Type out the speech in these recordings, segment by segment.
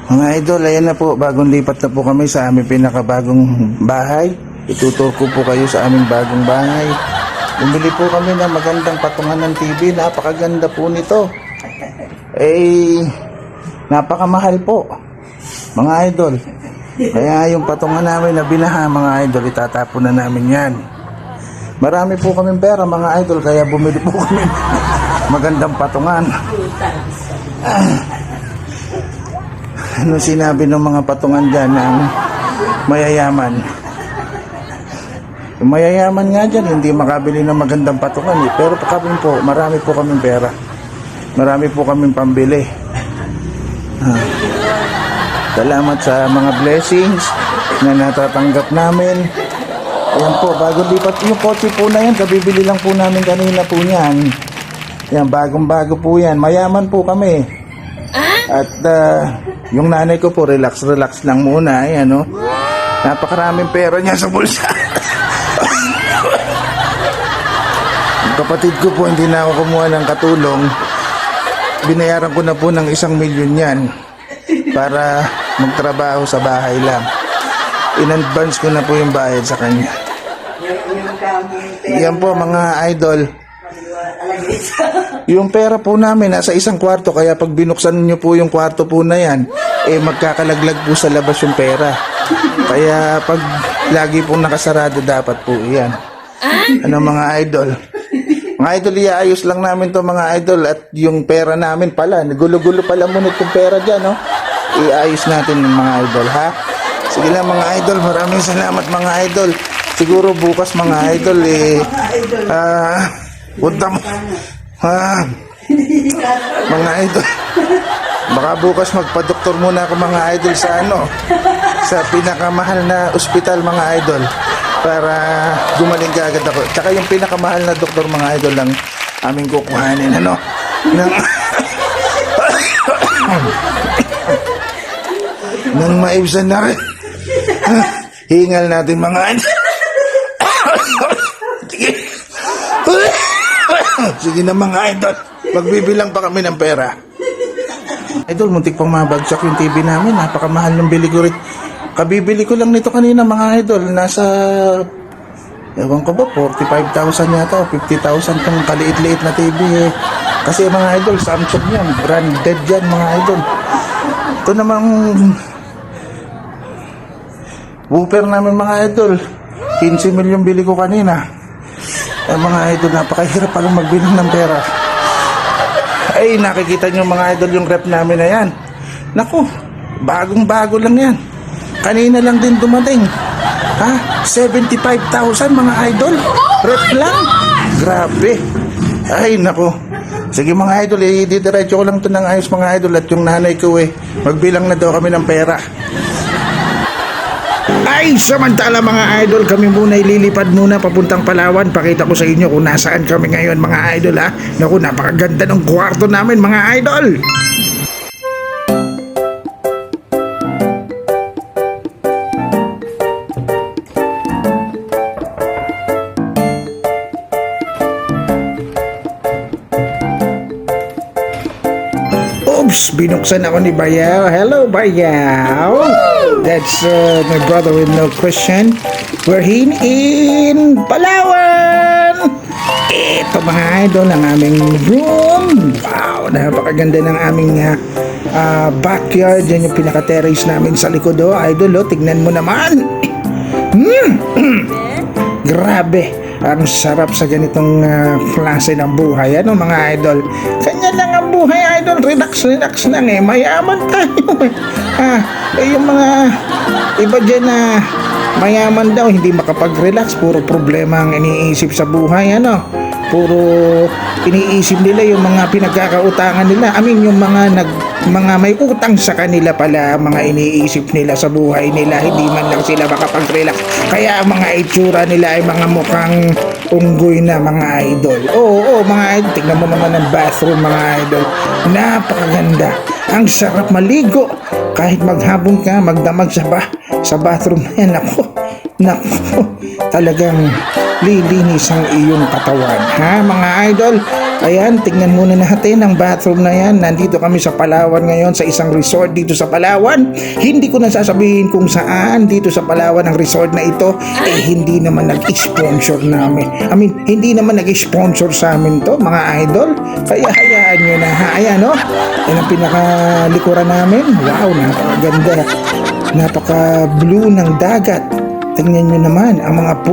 Mga idol, ayan na po, bagong lipat na po kami sa aming pinakabagong bahay. Itutur ko po kayo sa aming bagong bahay. Bumili po kami ng magandang patungan ng TV, napakaganda po nito. Napakamahal po, mga idol. Kaya yung patungan namin na binaha, mga idol, itatapon na namin yan. Marami po kaming pera, mga idol, kaya bumili po kami magandang patungan. Ano sinabi ng mga patungan dyan ng mayayaman? Yung mayayaman nga dyan, hindi makabili ng magandang patungan eh. Pero kami po, marami po kaming pera. Marami po kaming pambili. Salamat sa mga blessings na natatanggap namin. Ayan po, bago lipat yung kotse po na yan, kabibili lang po namin kanina po niyan. Yan, bagong-bago po yan. Mayaman po kami. At yung nanay ko po, relax lang muna. Ayan, no? Napakaraming pera niya sa bulsa. Yung kapatid ko po, hindi na ako kumuha ng katulong. Binayaran ko na po ng 1,000,000 yan para magtrabaho sa bahay lang. In-advance ko na po yung bayad sa kanya. Yan po, mga idol. Yung pera po namin nasa isang kwarto, kaya pag binuksan nyo po yung kwarto po na yan, magkakalaglag po sa labas yung pera. Kaya pag lagi po nakasarado, dapat po yan. Ano, mga idol? Mga idol, iayos lang namin to, mga idol. At yung pera namin pala, gulo-gulo pala muna itong pera dyan, no? Iayos natin ng mga idol, ha? Sige lang, mga idol, maraming salamat, mga idol. Siguro bukas, mga idol, punta mo. Mga idol, baka bukas magpa-doktor muna ako, mga idol, sa pinakamahal na ospital, mga idol, para gumaling ka agad ako. Tsaka yung pinakamahal na doktor, mga idol, lang aming kukuhanin, ano, nang maibsan na rin. Hingal natin, mga idol. Sige na, mga idol, magbibilang pa kami ng pera. Idol, muntik pang mabagsak yung TV namin. Napakamahal ng bili ko rin. Kabibili ko lang nito kanina, mga idol. Nasa, ewan ko ba, 45,000 yata o 50,000 kung kaliit-liit na TV eh. Kasi mga idol, Samsung yan, branded yan, mga idol. Ito namang woofer namin, mga idol, 15 milyon bili ko kanina. Mga idol, napakahirap palang magbilang ng pera. Nakikita nyo, mga idol, yung rep namin na yan. Naku, bagong-bago lang yan. Kanina lang din dumating. 75,000, mga idol. Rep lang. Grabe. Naku. Sige, mga idol, didiretso ko lang ito ng ayos, mga idol. At yung nanay ko magbilang na daw kami ng pera. Samantala, mga idol, kami muna ililipad muna papuntang Palawan. Pakita ko sa inyo kung nasaan kami ngayon, mga idol, ha. Naku, napakaganda ng kwarto namin, mga idol. Oops, binuksan ako ni Bayaw. Hello, Bayaw. That's my brother with no question. We're in Palawan. Ito, mga idol, ang aming room. Wow, napakaganda ng aming backyard. Yan yung pinaka-terrace namin sa likod, idol. Tignan mo naman. Grabe. Ang sarap sa ganitong klase ng buhay, ano, mga idol. Kanya lang ang buhay, idol. Relax lang mayaman tayo. Yung mga iba dyan na mayaman daw, hindi makapag-relax. Puro problema ang iniisip sa buhay, ano. Puro iniisip nila yung mga pinagkakautangan nila. Yung mga may utang sa kanila pala, mga iniisip nila sa buhay nila. Hindi man lang sila makapag-relax. Kaya ang mga itsura nila ay mga mukhang unggoy na, mga idol. Oo, mga idol. Tingnan mo naman ang bathroom, mga idol. Napakaganda. Ang sarap maligo. Kahit maghapon ka, magdamag sa bathroom na yan. Naku, talagang lilinis ang iyong katawan, ha, mga idol. Ayan, tingnan muna natin ang bathroom na yan. Nandito kami sa Palawan ngayon, sa isang resort dito sa Palawan. Hindi ko na sasabihin kung saan dito sa Palawan ang resort na ito. Hindi naman nag-sponsor namin. Hindi naman nag-sponsor sa amin to, mga idol. Kaya hayaan nyo na ha. Ayan, no? Yan ang pinakalikuran namin. Wow, napakaganda. Napaka-blue ng dagat. Tingnan nyo naman ang mga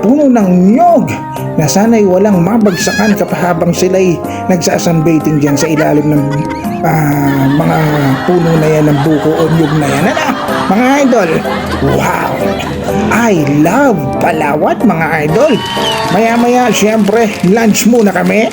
puno ng nyog na sana'y walang mabagsakan kapahabang sila'y nagsasunbathing dyan sa ilalim ng mga puno na yan ng buko o nyog na yan. Ano? Mga idol, wow! I love Palawan, mga idol. Maya-maya, syempre, lunch muna kami.